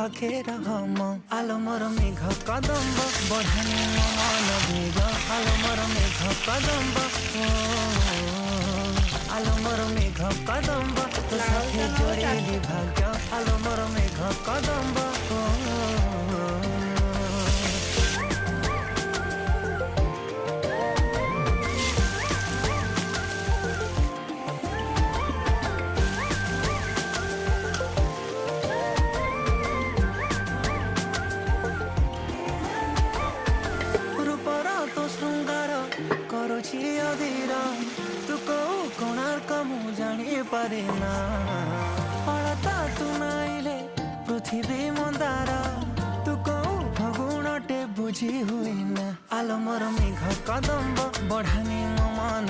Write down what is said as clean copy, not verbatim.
पाखे रहम आलो मोर मेघ कदम्ब बढ़ानी मो मन भेग आलो मोर मेघ कदम्ब आलो मोर मेघ कदम्ब तो साथे जोड़ेली भाग्य आलो मोर मेघ कदम्ब अधीर तू को कोणार्क मु जानी पारे ना अलता तू नाइले पृथ्वी मंदार तू को फगुणटे बुझी हुई ना आलो मोर मेघ कदम्ब बढ़ानी मो मन